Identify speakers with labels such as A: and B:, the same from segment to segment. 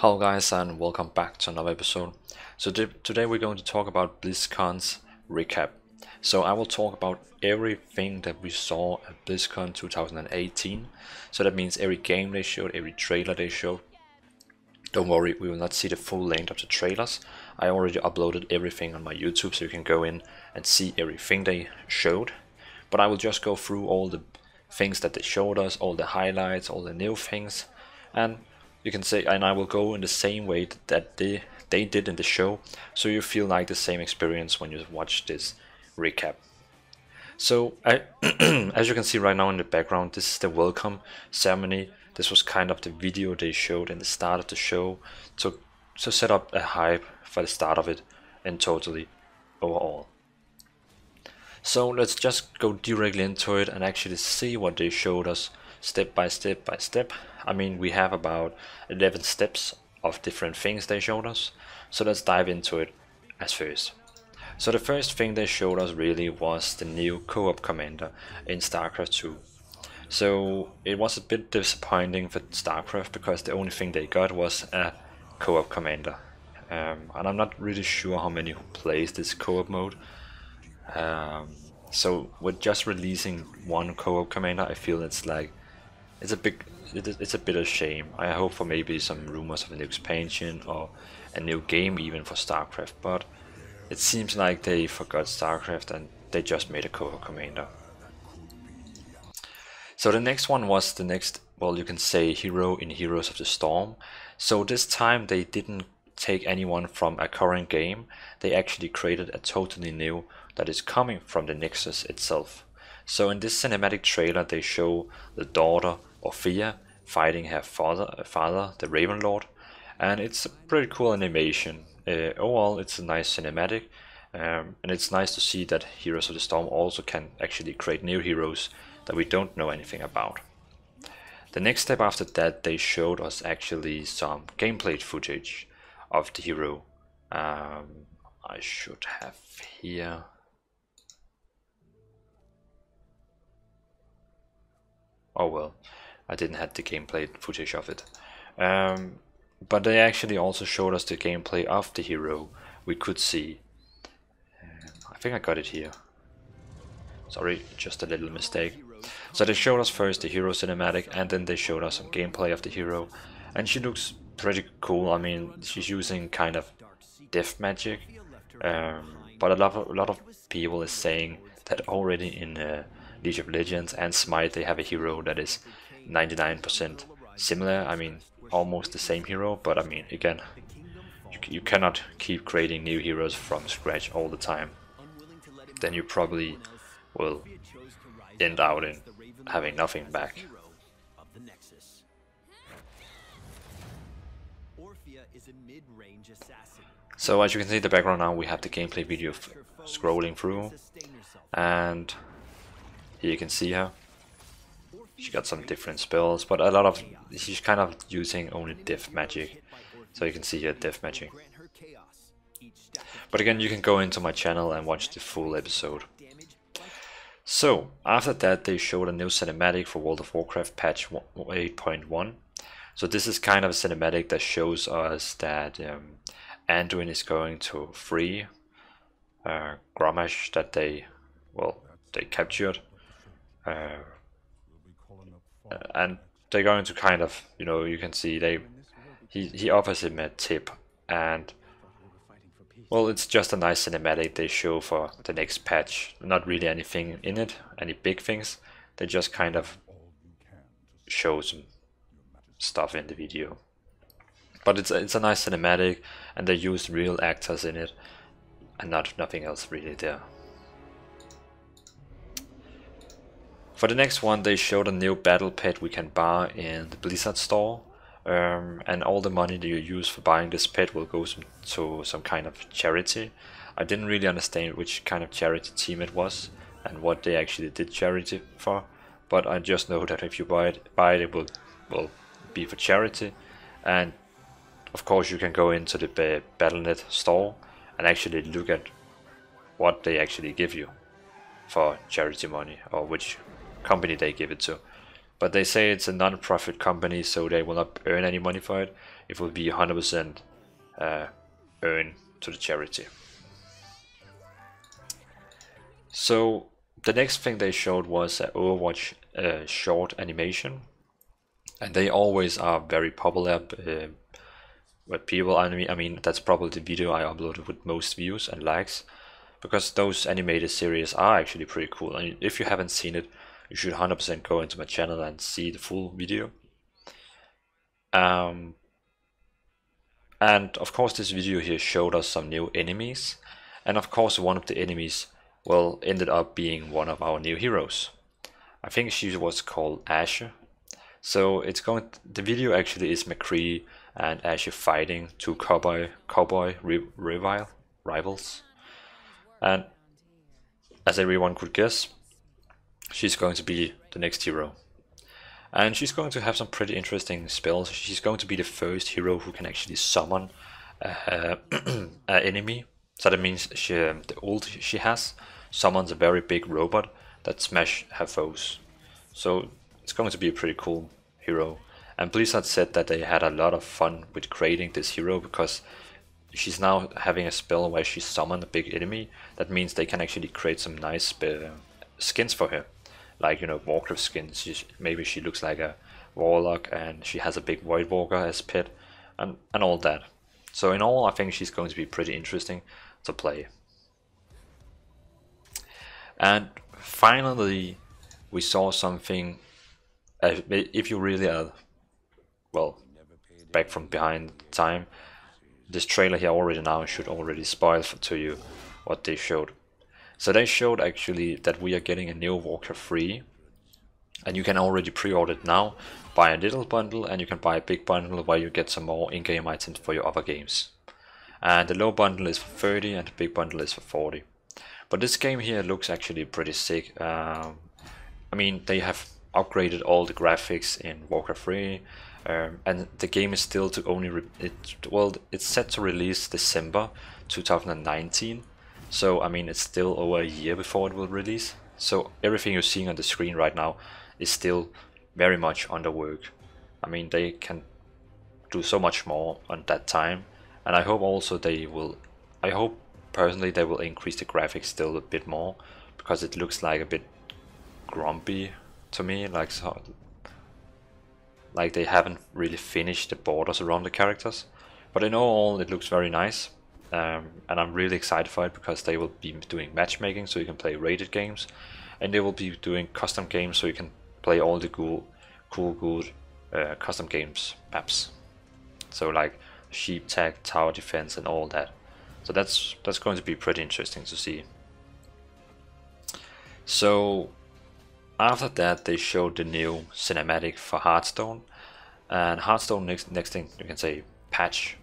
A: Hello guys and welcome back to another episode. So today we're going to talk about BlizzCon's recap. So I will talk about everything that we saw at BlizzCon 2018. So that means every game they showed, every trailer they showed. Don't worry, we will not see the full length of the trailers. I already uploaded everything on my YouTube, so you can go in and see everything they showed. But I will just go through all the things that they showed us, all the highlights, all the new things, and you can say, and I will go in the same way that they did in the show, so you feel like the same experience when you watch this recap. So as you can see right now in the background, this is the welcome ceremony. This was kind of the video they showed in the start of the show to set up a hype for the start of it and totally overall. So let's just go directly into it and actually see what they showed us step by step by step. I mean, we have about 11 steps of different things they showed us. So let's dive into it as first. So the first thing they showed us really was the new co-op commander in Starcraft II. So it was a bit disappointing for Starcraft because the only thing they got was a co-op commander. And I'm not really sure how many who plays this co-op mode. So with just releasing one co-op commander, I feel it's a bit of shame. I hope for maybe some rumors of a new expansion or a new game even for Starcraft, but it seems like they forgot Starcraft and they just made a co-op commander. So the next one was the next, well, you can say hero in Heroes of the Storm. So this time they didn't take anyone from a current game, they actually created a totally new that is coming from the Nexus itself. So in this cinematic trailer they show the daughter Orphea fighting her father, the Raven Lord, and it's a pretty cool animation. Overall it's a nice cinematic, and it's nice to see that Heroes of the Storm also can actually create new heroes that we don't know anything about. The next step after that, they showed us actually some gameplay footage of the hero. I should have here. Oh well, I didn't have the gameplay footage of it. But they actually also showed us the gameplay of the hero we could see. I think I got it here. Sorry, just a little mistake. So they showed us first the hero cinematic and then they showed us some gameplay of the hero. And she looks pretty cool. I mean, she's using kind of death magic. But a lot of people is saying that already in League of Legends and Smite they have a hero that is 99% similar. I mean, almost the same hero, but I mean, again, you cannot keep creating new heroes from scratch all the time. Then you probably will end out in having nothing back. So as you can see in the background now, we have the gameplay video scrolling through, and here you can see her. She got some different spells, but she's kind of using only death magic. So you can see here death magic. But again, you can go into my channel and watch the full episode. So after that, they showed a new cinematic for World of Warcraft patch 8.1. So this is kind of a cinematic that shows us that Anduin is going to free Grommash that they captured. And they're going to kind of, you can see he offers him a tip, and well, it's just a nice cinematic they show for the next patch. Not really anything in it, any big things. They just kind of show some stuff in the video. But it's a nice cinematic, and they used real actors in it, and nothing else really there. For the next one, they showed a new battle pet we can buy in the Blizzard store. And all the money that you use for buying this pet will go to some kind of charity. I didn't really understand which kind of charity team it was and what they actually did charity for, but I just know that if you buy it will be for charity. And of course you can go into the Battle.net store and actually look at what they actually give you for charity money, or which company they give it to. but they say it's a non-profit company, so they will not earn any money for it. It will be 100% earned to the charity. So the next thing they showed was an Overwatch short animation, and they always are very popular with people. I mean that's probably the video I uploaded with most views and likes, because those animated series are actually pretty cool. And if you haven't seen it, you should 100% go into my channel and see the full video. And of course this video here showed us some new enemies, and of course one of the enemies, well, ended up being one of our new heroes. I think she was called Ashe. So the video actually is McCree and Ashe fighting two cowboy rivals. And as everyone could guess, she's going to be the next hero. And she's going to have some pretty interesting spells. She's going to be the first hero who can actually summon an enemy. So that means the ult she has summons a very big robot that smash her foes. So it's going to be a pretty cool hero. And Blizzard said that they had a lot of fun with creating this hero, because she's now having a spell where she summons a big enemy. That means they can actually create some nice skins for her. Like, you know, Warcraft skins. Maybe she looks like a warlock and she has a big Void Walker as pet, and all that. So in all, I think she's going to be pretty interesting to play. And finally, we saw something. If you really are, well, back from behind time, this trailer here already now should already spoil to you what they showed. So they showed actually that we are getting a new Warcraft 3, and you can already pre-order it now, buy a little bundle, and you can buy a big bundle where you get some more in-game items for your other games. And the low bundle is for 30 and the big bundle is for 40. But this game here looks actually pretty sick. I mean, they have upgraded all the graphics in Warcraft 3, and the game is still to only it's set to release December 2019. So I mean, it's still over a year before it will release. So everything you're seeing on the screen right now is still very much under work. I mean, they can do so much more on that time, and I hope also they will. I hope personally they will increase the graphics still a bit more, because it looks like a bit grumpy to me, like they haven't really finished the borders around the characters. But in all, it looks very nice. And I'm really excited for it, because they will be doing matchmaking so you can play rated games, and they will be doing custom games so you can play all the cool good custom games maps. So like sheep tag, tower defense, and all that. So that's going to be pretty interesting to see. So after that, they showed the new cinematic for Hearthstone, and Hearthstone next thing you can say patch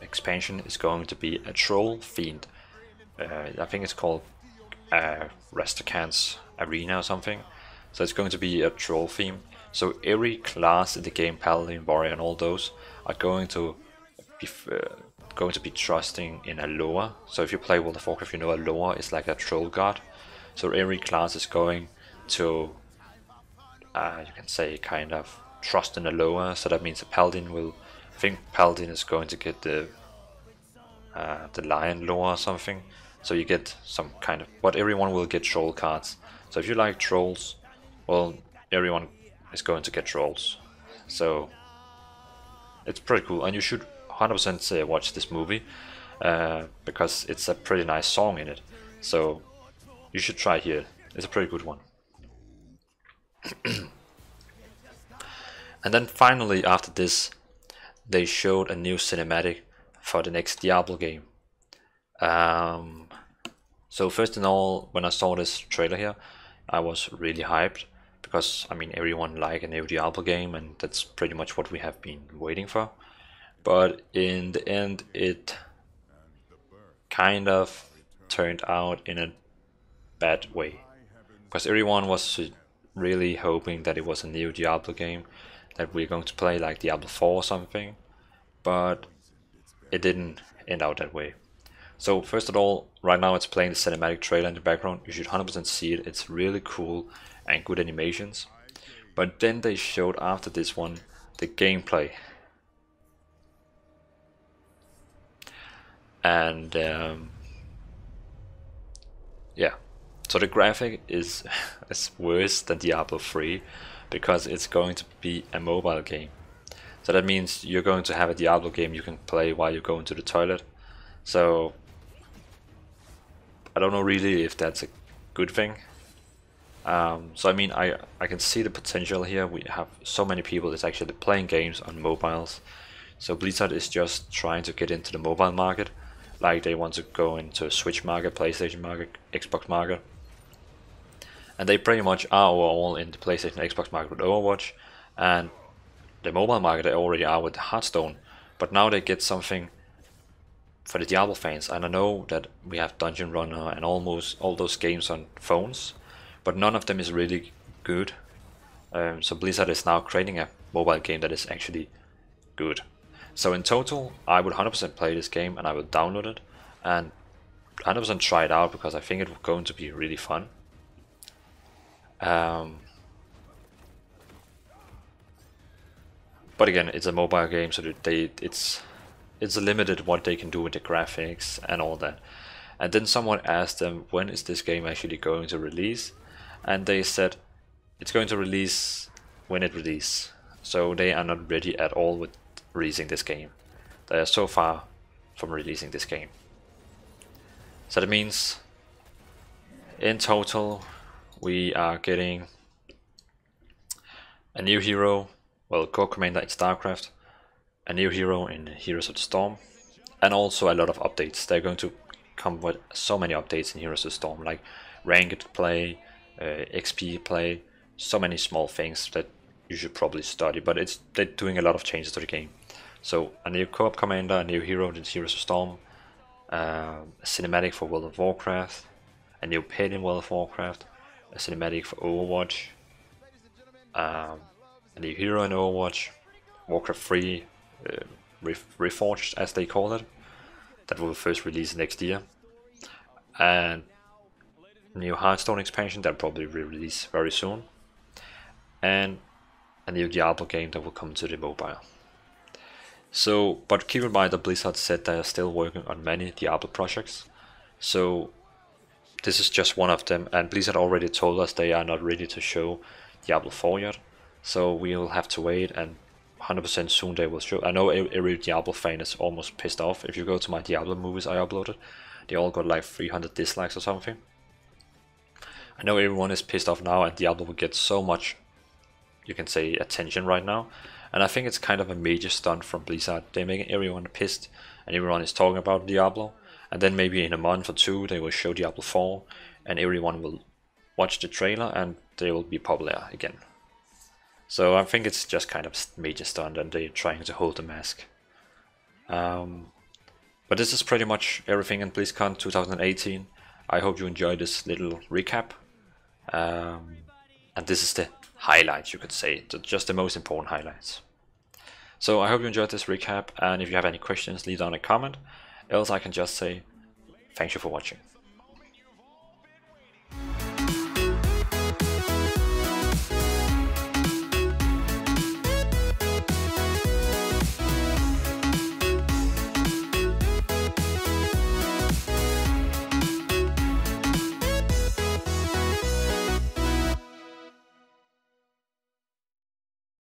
A: expansion is going to be a troll fiend. I think it's called Rastakan's Arena or something. So it's going to be a troll theme. So every class in the game, Paladin, Warrior, and all those, are going to be trusting in a lore. So if you play World of Warcraft, you know a lore is like a troll god. So every class is going to, you can say, kind of trust in a lore. So that means a Paladin will. I think Paladin is going to get the lion lore or something. So you get some kind of, but everyone will get troll cards. So if you like trolls, well, everyone is going to get trolls. So it's pretty cool, and you should 100% watch this movie, because it's a pretty nice song in it. So you should try here. It's a pretty good one. And then finally, after this, they showed a new cinematic for the next Diablo game. So first in all, when I saw this trailer here, I was really hyped, because I mean, everyone likes a new Diablo game, and that's pretty much what we have been waiting for. But in the end, it kind of turned out in a bad way, because everyone was really hoping that it was a new Diablo game that we're going to play, like Diablo 4 or something, but it didn't end out that way. So first of all, right now it's playing the cinematic trailer in the background. You should 100% see it. It's really cool and good animations. But then they showed after this one the gameplay, and yeah, so the graphic is is worse than Diablo 3 because it's going to be a mobile game. So that means you're going to have a Diablo game you can play while you're going to the toilet. So I don't know really if that's a good thing. So I mean, I can see the potential here. We have so many people that's actually playing games on mobiles. So Blizzard is just trying to get into the mobile market. Like they want to go into Switch market, PlayStation market, Xbox market. And they pretty much are all in the PlayStation and Xbox market with Overwatch. And the mobile market they already are with Hearthstone. But now they get something for the Diablo fans. And I know that we have Dungeon Runner and almost all those games on phones, but none of them is really good. So Blizzard is now creating a mobile game that is actually good. So in total, I would 100% play this game and I will download it and 100% try it out because I think it's going to be really fun. But again, it's a mobile game, so it's limited what they can do with the graphics and all that. And then someone asked them, when is this game actually going to release? And they said it's going to release when it releases. So they are not ready at all with releasing this game. They are so far from releasing this game. So that means in total we are getting a new hero, well, co-op commander in Starcraft, a new hero in Heroes of the Storm, and also a lot of updates. They're going to come with so many updates in Heroes of the Storm, like ranked play, XP play, so many small things that you should probably study, but they're doing a lot of changes to the game. So a new co-op commander, a new hero in Heroes of the Storm, a cinematic for World of Warcraft, a new pet in World of Warcraft, a cinematic for Overwatch, a new hero in Overwatch, Warcraft III Reforged as they call it, that will first release next year, and new Hearthstone expansion that probably will release very soon, and a new Diablo game that will come to the mobile. So, but keep in mind that Blizzard said they are still working on many Diablo projects, so this is just one of them, and Blizzard already told us they are not ready to show Diablo 4 yet, so we will have to wait, and 100% soon they will show. I know every Diablo fan is almost pissed off. If you go to my Diablo movies I uploaded, they all got like 300 dislikes or something. I know everyone is pissed off now, and Diablo will get so much, you can say, attention right now. And I think it's kind of a major stunt from Blizzard. They're making everyone pissed, and everyone is talking about Diablo. And then maybe in a month or two, they will show Diablo 4, and everyone will watch the trailer, and they will be popular again. So I think it's just kind of major stunt, and they're trying to hold the mask. But this is pretty much everything in BlizzCon 2018. I hope you enjoyed this little recap. And this is the highlights, you could say, just the most important highlights. So I hope you enjoyed this recap, and if you have any questions, leave down a comment. Else I can just say thank you for watching.